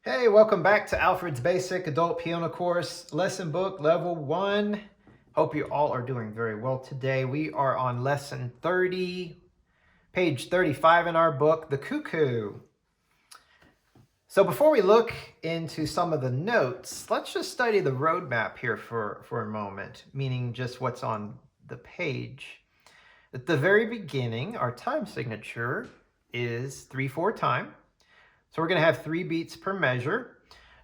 Hey, welcome back to Alfred's Basic Adult Piano Course, Lesson Book Level 1. Hope you all are doing very well today. We are on Lesson 30, page 35 in our book, The Cuckoo. So before we look into some of the notes, let's just study the roadmap here for a moment, meaning just what's on the page. At the very beginning, our time signature is 3/4 time. So we're going to have 3 beats per measure.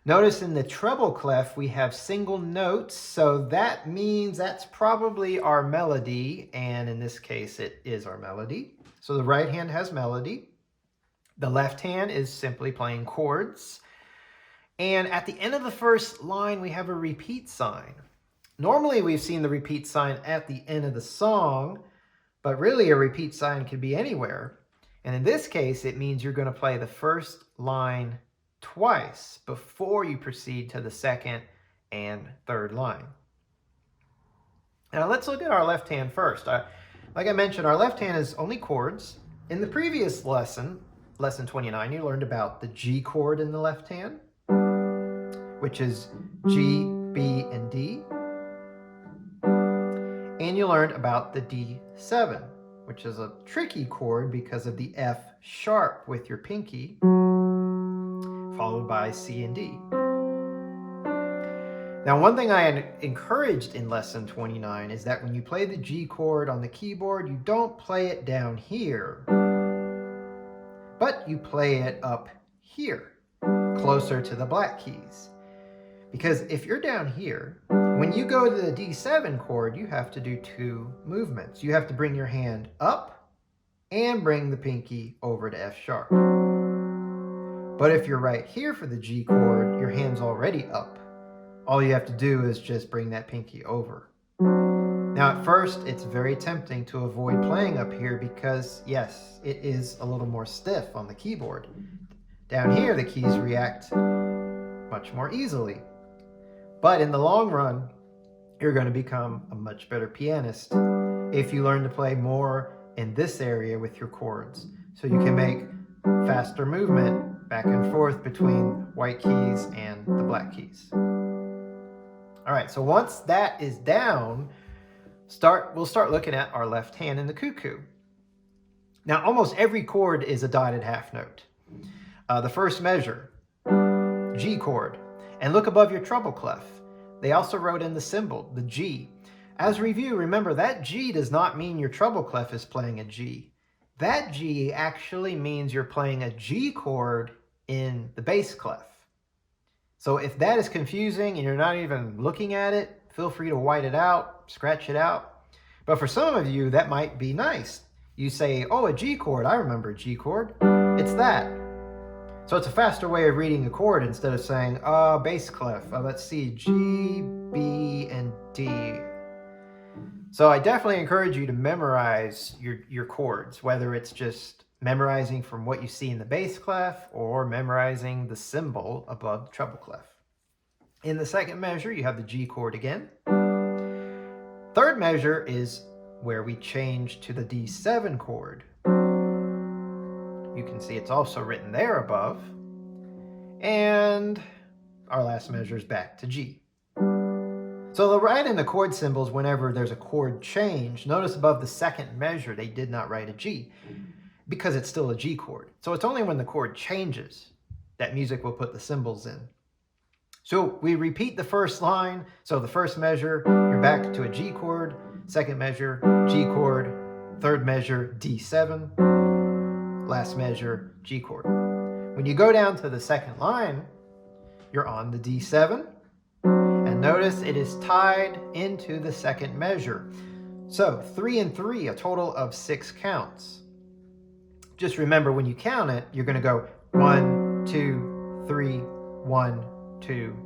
Notice in the treble clef, we have single notes. So that means that's probably our melody. And in this case, it is our melody. So the right hand has melody. The left hand is simply playing chords. And at the end of the first line, we have a repeat sign. Normally, we've seen the repeat sign at the end of the song, but really a repeat sign could be anywhere. And in this case, it means you're going to play the first line twice before you proceed to the second and third line. Now let's look at our left hand first. Like I mentioned, our left hand is only chords. In the previous lesson, lesson 29, you learned about the G chord in the left hand, which is G, B, and D. And you learned about the D7, which is a tricky chord because of the F sharp with your pinky, followed by C and D. Now, one thing I had encouraged in lesson 29 is that when you play the G chord on the keyboard, you don't play it down here, but you play it up here, closer to the black keys. Because if you're down here, when you go to the D7 chord, you have to do 2 movements. You have to bring your hand up and bring the pinky over to F sharp. But if you're right here for the G chord, your hand's already up. All you have to do is just bring that pinky over. Now at first, it's very tempting to avoid playing up here because, yes, it is a little more stiff on the keyboard. Down here, the keys react much more easily. But in the long run, you're going to become a much better pianist if you learn to play more in this area with your chords. So you can make faster movement back and forth between white keys and the black keys. All right, so once that is down, we'll start looking at our left hand in the cuckoo. Now, almost every chord is a dotted half note. The first measure, G chord. And look above your treble clef. They also wrote in the symbol, the G. As review, remember that G does not mean your treble clef is playing a G. That G actually means you're playing a G chord in the bass clef. So if that is confusing and you're not even looking at it, feel free to white it out, scratch it out. But for some of you, that might be nice. You say, oh, a G chord, I remember a G chord. It's that. So it's a faster way of reading a chord instead of saying, bass clef. Let's see, G, B, and D. So I definitely encourage you to memorize your chords, whether it's just memorizing from what you see in the bass clef or memorizing the symbol above the treble clef. In the second measure, you have the G chord again. Third measure is where we change to the D7 chord. You can see it's also written there above. And our last measure is back to G. So they'll write in the chord symbols whenever there's a chord change. Notice above the second measure, they did not write a G because it's still a G chord. So it's only when the chord changes that music will put the symbols in. So we repeat the first line. So the first measure, you're back to a G chord. Second measure, G chord. Third measure, D7. Last measure, G chord. When you go down to the second line, you're on the D7. And notice it is tied into the second measure. So 3 and 3, a total of 6 counts. Just remember when you count it, you're going to go 1, 2, 3, 1, 2,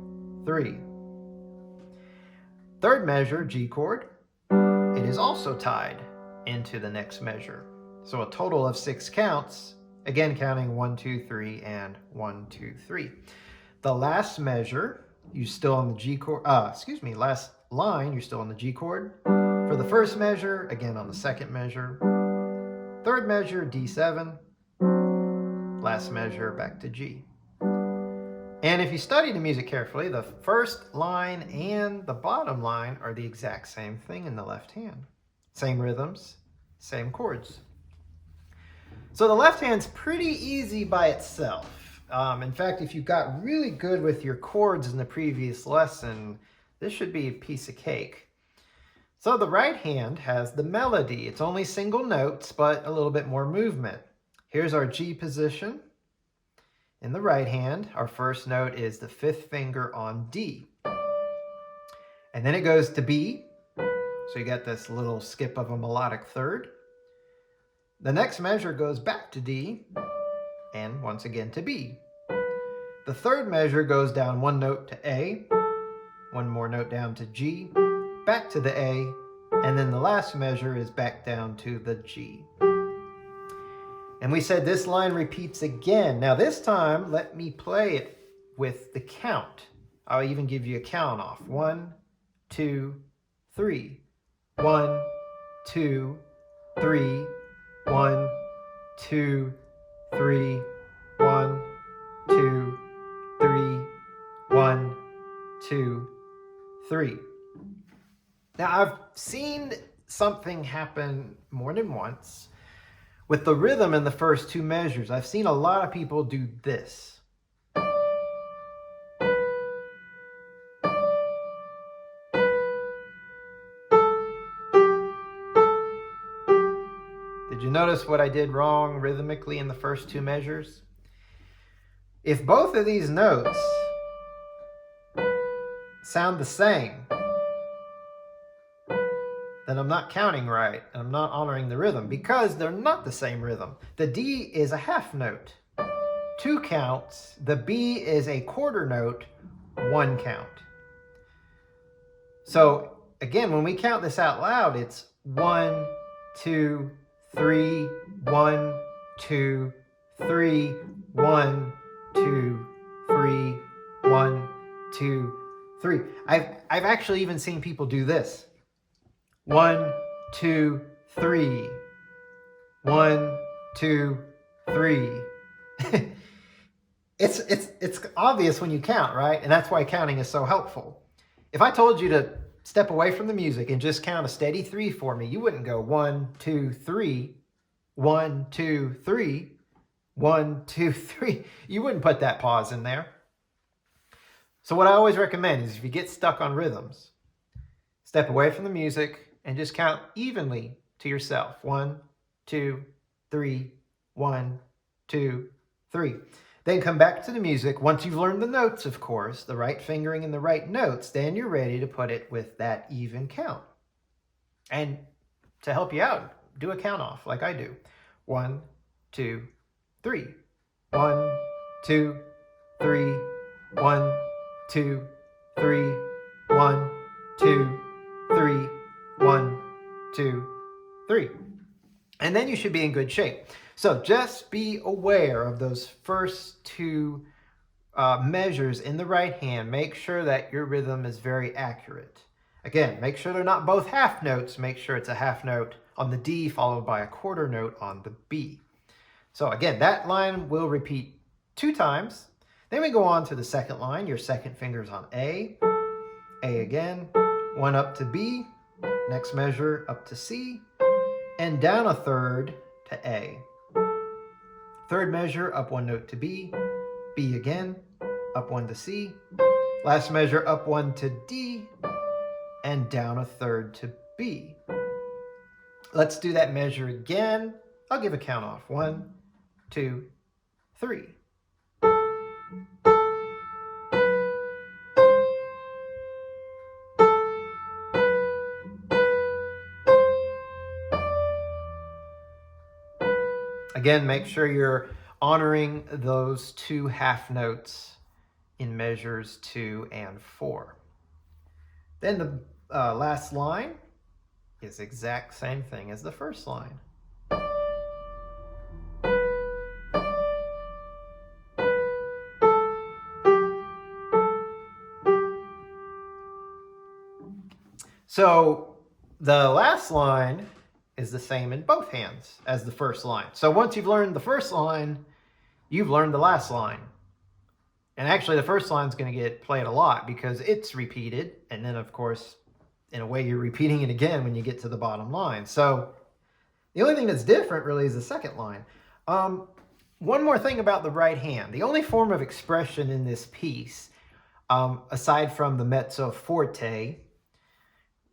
3. Third measure, G chord, it is also tied into the next measure. So a total of 6 counts, again counting 1, 2, 3, and 1, 2, 3. The last measure, you're still on the G chord, last line, you're still on the G chord. For the first measure, again on the second measure. Third measure, D7. Last measure, back to G. And if you study the music carefully, the first line and the bottom line are the exact same thing in the left hand. Same rhythms, same chords. So the left hand's pretty easy by itself. In fact, if you got really good with your chords in the previous lesson, this should be a piece of cake. So the right hand has the melody. It's only single notes, but a little bit more movement. Here's our G position. In the right hand, our first note is the fifth finger on D. And then it goes to B. So you got this little skip of a melodic third. The next measure goes back to D, and once again to B. The third measure goes down one note to A, one more note down to G, back to the A, and then the last measure is back down to the G. And we said this line repeats again. Now this time, let me play it with the count. I'll even give you a count off. 1, 2, 3. 1, 2, 3. 1, 2, 3. 1, 2, 3. 1, 2, 3. Now I've seen something happen more than once with the rhythm in the first two measures. I've seen a lot of people do this. Did you notice what I did wrong rhythmically in the first two measures? If both of these notes sound the same, then I'm not counting right, and I'm not honoring the rhythm because they're not the same rhythm. The D is a half note, 2 counts. The B is a quarter note, 1 count. So again, when we count this out loud, it's 1, 2, 3, 1, 2, 3, 1, 2, 3, 1, 2, 3. I've actually even seen people do this. 1, 2, 3. 1, 2, 3. It's obvious when you count, right? And that's why counting is so helpful. If I told you to step away from the music and just count a steady 3 for me, you wouldn't go 1, 2, 3, 1, 2, 3, 1, 2, 3. You wouldn't put that pause in there. So what I always recommend is if you get stuck on rhythms, step away from the music and just count evenly to yourself. 1, 2, 3, 1, 2, 3. Then come back to the music. Once you've learned the notes, of course, the right fingering and the right notes, then you're ready to put it with that even count. And to help you out, do a count off like I do. 1, 2, 3. 1, 2, 3. 1, 2, 3. 1, 2, 3. 1, 2, 3. And then you should be in good shape. So just be aware of those first two measures in the right hand. Make sure that your rhythm is very accurate. Again, make sure they're not both half notes. Make sure it's a half note on the D followed by a quarter note on the B. So again, that line will repeat 2 times. Then we go on to the second line. Your second finger's on A again, 1 up to B, next measure up to C, and down a third to A. Third measure, up 1 note to B, B again, up 1 to C, last measure up 1 to D, and down a third to B. Let's do that measure again. I'll give a count off. 1, 2, 3. Again, make sure you're honoring those 2 half notes in measures 2 and 4. Then the last line is the exact same thing as the first line. So the last line is the same in both hands as the first line. So once you've learned the first line, you've learned the last line. And actually, the first line is going to get played a lot because it's repeated. And then, of course, in a way, you're repeating it again when you get to the bottom line. So the only thing that's different really is the second line. One more thing about the right hand. The only form of expression in this piece, aside from the mezzo forte,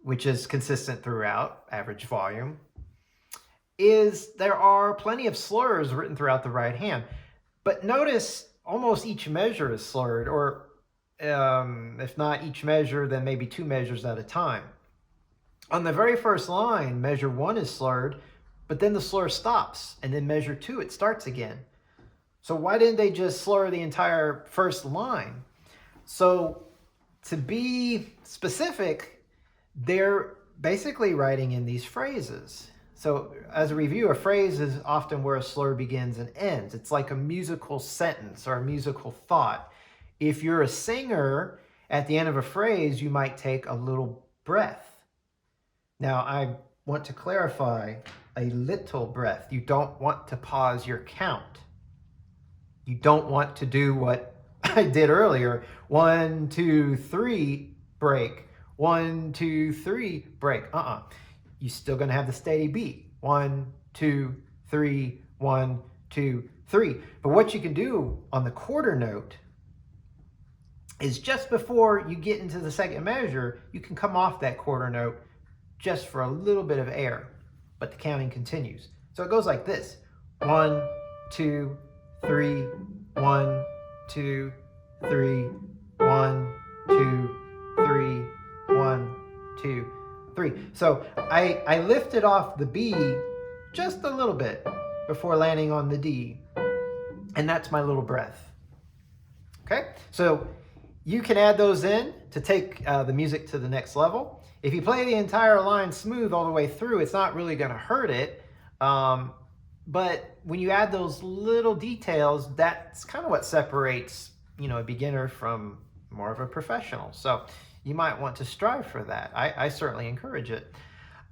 which is consistent throughout, average volume, is there are plenty of slurs written throughout the right hand. But notice almost each measure is slurred, or if not each measure, then maybe two measures at a time. On the very first line, measure 1 is slurred, but then the slur stops, and then measure 2, it starts again. So why didn't they just slur the entire first line? So to be specific, they're basically writing in these phrases. So as a review, a phrase is often where a slur begins and ends. It's like a musical sentence or a musical thought. If you're a singer, at the end of a phrase, you might take a little breath. Now, I want to clarify, a little breath. You don't want to pause your count. You don't want to do what I did earlier. 1, 2, 3, break. 1, 2, 3, break. You're still going to have the steady beat. 1, 2, 3, 1, 2, 3. But what you can do on the quarter note is just before you get into the second measure, you can come off that quarter note just for a little bit of air, but the counting continues. So it goes like this. 1, 2, 3, 1, 2, 3, 1, 2, 3, 1, 2, 3. So I lifted off the B just a little bit before landing on the D, and that's my little breath. Okay, so you can add those in to take the music to the next level. If you play the entire line smooth all the way through, it's not really going to hurt it. But when you add those little details, that's kind of what separates, a beginner from more of a professional. So you might want to strive for that. I certainly encourage it.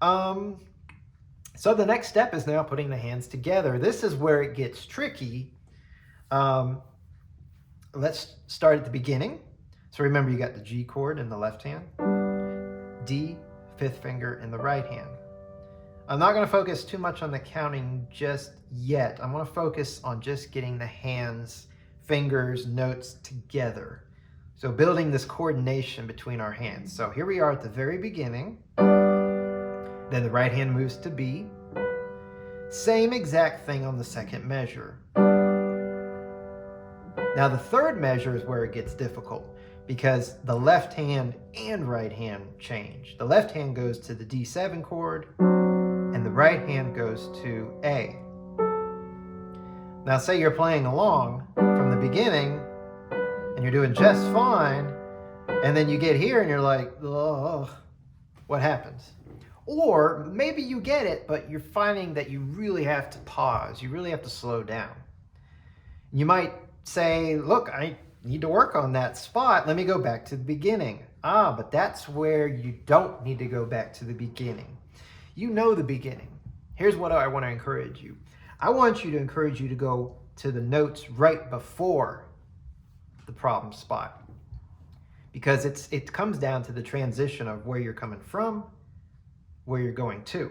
So the next step is now putting the hands together. This is where it gets tricky. Let's start at the beginning. So remember, you got the G chord in the left hand, D, 5th finger in the right hand. I'm not going to focus too much on the counting just yet. I'm going to focus on just getting the hands, fingers, notes together. So building this coordination between our hands. So here we are at the very beginning. Then the right hand moves to B. Same exact thing on the second measure. Now the third measure is where it gets difficult because the left hand and right hand change. The left hand goes to the D7 chord and the right hand goes to A. Now say you're playing along from the beginning and you're doing just fine, and then you get here and you're like, oh, what happens? Or maybe you get it, but you're finding that you really have to pause. You really have to slow down. You might say, look, I need to work on that spot. Let me go back to the beginning. But that's where you don't need to go back to the beginning. You know the beginning. Here's what I want to encourage you. I want you to go to the notes right before the problem spot, because it comes down to the transition of where you're coming from, where you're going to.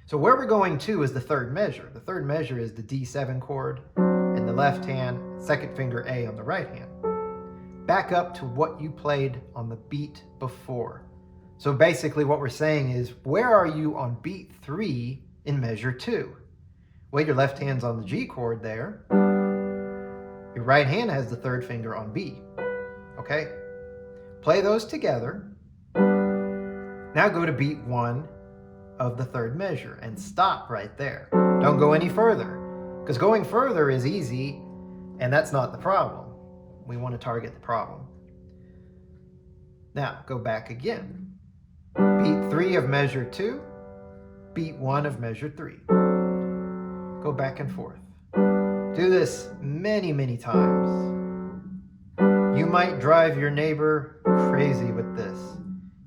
So where we're going to is the third measure. The third measure is the D7 chord in the left hand, second finger A on the right hand. Back up to what you played on the beat before. So basically what we're saying is, where are you on beat 3 in measure 2? Well, your left hand's on the G chord there. Your right hand has the third finger on B. Okay? Play those together. Now go to beat 1 of the third measure and stop right there. Don't go any further, because going further is easy, and that's not the problem. We want to target the problem. Now go back again. Beat 3 of measure 2, beat 1 of measure 3. Go back and forth. Do this many, many times. You might drive your neighbor crazy with this.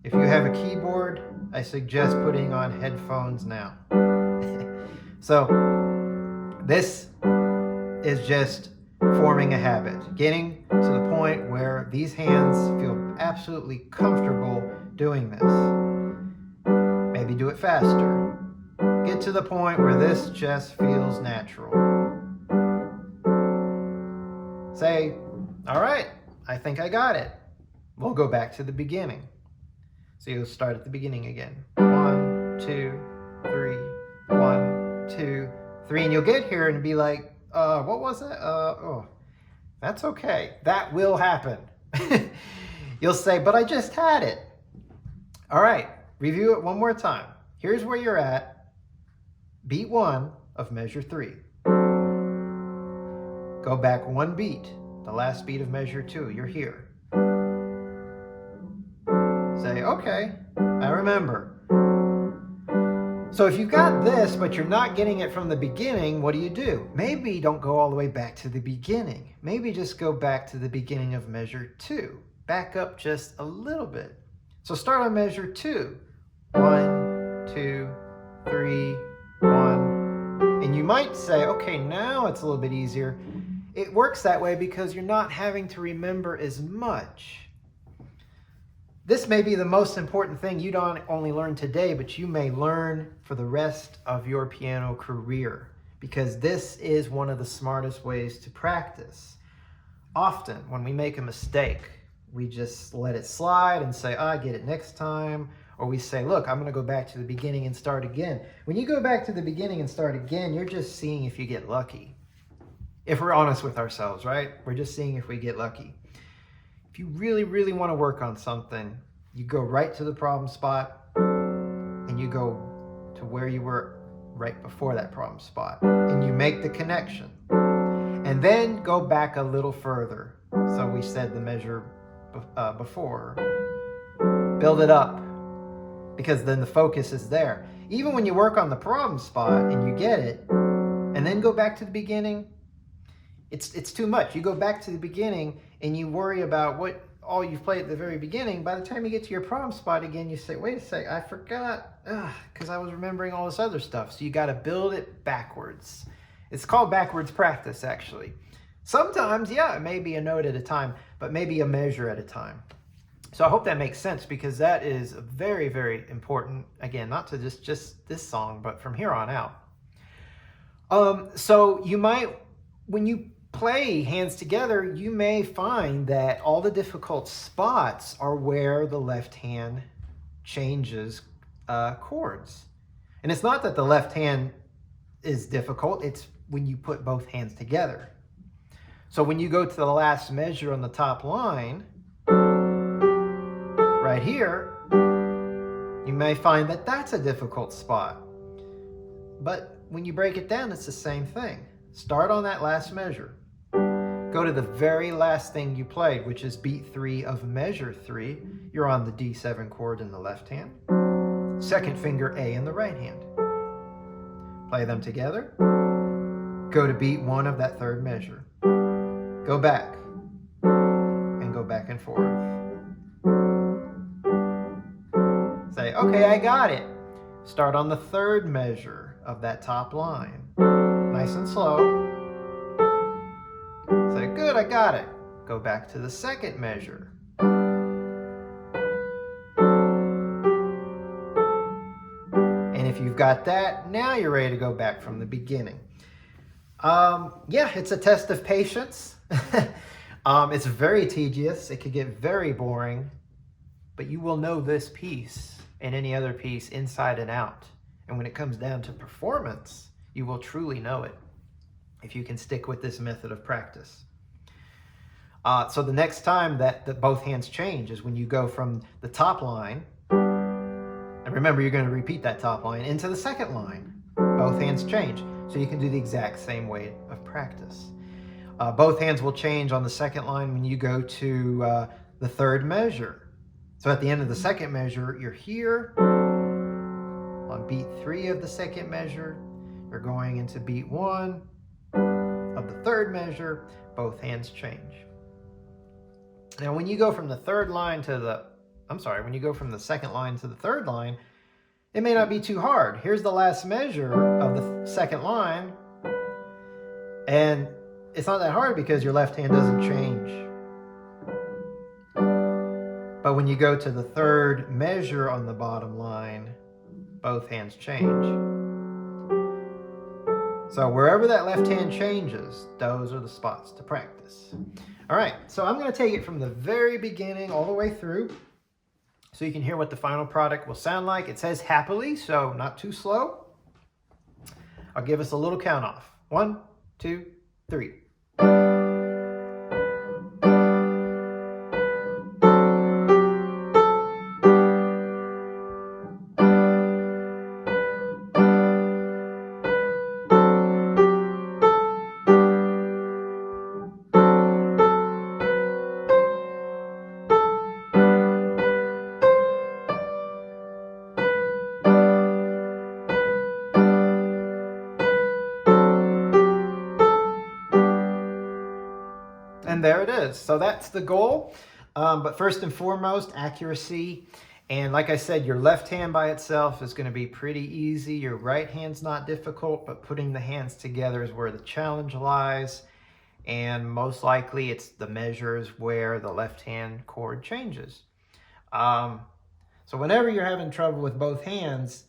If you have a keyboard, I suggest putting on headphones now. So this is just forming a habit, getting to the point where these hands feel absolutely comfortable doing this. Maybe do it faster. Get to the point where this just feels natural. Say, all right, I think I got it. We'll go back to the beginning. So you'll start at the beginning again. 1, 2, 3, 1, 2, 3. And you'll get here and be like, what was that? Oh, that's okay. That will happen. You'll say, but I just had it. All right, review it one more time. Here's where you're at. Beat 1 of measure 3. Go back 1 beat, the last beat of measure 2. You're here. Say, okay, I remember. So if you've got this, but you're not getting it from the beginning, what do? Maybe don't go all the way back to the beginning. Maybe just go back to the beginning of measure 2. Back up just a little bit. So start on measure 2. 1, 2, 3, 1. And you might say, okay, now it's a little bit easier. It works that way because you're not having to remember as much. This may be the most important thing you don't only learn today, but you may learn for the rest of your piano career, because this is one of the smartest ways to practice. Often, when we make a mistake, we just let it slide and say, I get it next time. Or we say, look, I'm going to go back to the beginning and start again. When you go back to the beginning and start again, you're just seeing if you get lucky. If we're honest with ourselves, right? We're just seeing if we get lucky. If you really, really want to work on something, you go right to the problem spot and you go to where you were right before that problem spot. And you make the connection. And then go back a little further. So we said the measure before. Build it up, because then the focus is there. Even when you work on the problem spot and you get it, and then go back to the beginning, it's too much. You go back to the beginning and you worry about what all you've played at the very beginning. By the time you get to your problem spot again, you say, wait a sec, I forgot, because I was remembering all this other stuff. So you got to build it backwards. It's called backwards practice, actually. Sometimes, yeah, it may be a note at a time, but maybe a measure at a time. So I hope that makes sense, because that is very, very important. Again, not to just this song, but from here on out. So you might, when you play hands together, you may find that all the difficult spots are where the left hand changes chords. And it's not that the left hand is difficult, it's when you put both hands together. So when you go to the last measure on the top line, right here, you may find that that's a difficult spot. But when you break it down, it's the same thing. Start on that last measure. Go to the very last thing you played, which is beat 3 of measure 3. You're on the D7 chord in the left hand. Second finger A in the right hand. Play them together. Go to beat 1 of that third measure. Go back and go back and forth. Say, okay, I got it. Start on the third measure of that top line. Nice and slow. Say, good, I got it. Go back to the second measure. And if you've got that, now you're ready to go back from the beginning. Yeah, it's a test of patience. It's very tedious. It could get very boring, but you will know this piece and any other piece inside and out. And when it comes down to performance, you will truly know it if you can stick with this method of practice. So the next time that both hands change is when you go from the top line, and remember you're going to repeat that top line, into the second line. Both hands change. So you can do the exact same way of practice. Both hands will change on the second line when you go to the third measure. So at the end of the second measure, you're here. On beat 3 of the second measure, you're going into beat 1 of the third measure. Both hands change. Now when you go from the third line to the, when you go from the second line to the third line, it may not be too hard. Here's the last measure of the second line. And it's not that hard because your left hand doesn't change. But when you go to the third measure on the bottom line, both hands change. So wherever that left hand changes, those are the spots to practice. All right, so I'm going to take it from the very beginning all the way through so you can hear what the final product will sound like. It says happily, so not too slow. I'll give us a little count off. 1, 2, 3. And there it is. So that's the goal. But first and foremost, accuracy. And like I said, your left hand by itself is going to be pretty easy. Your right hand's not difficult, but putting the hands together is where the challenge lies. And most likely it's the measures where the left hand chord changes. So whenever you're having trouble with both hands,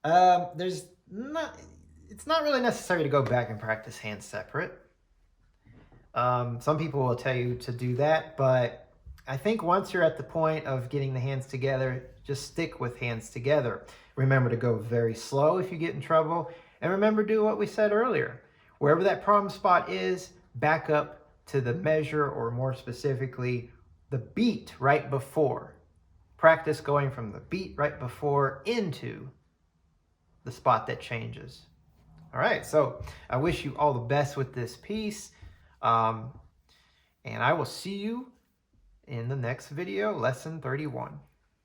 it's not really necessary to go back and practice hands separate. Some people will tell you to do that, but I think once you're at the point of getting the hands together, just stick with hands together. Remember to go very slow if you get in trouble, and remember to do what we said earlier. Wherever that problem spot is, back up to the measure, or more specifically, the beat right before. Practice going from the beat right before into the spot that changes. All right, so I wish you all the best with this piece. And I will see you in the next video, lesson 31.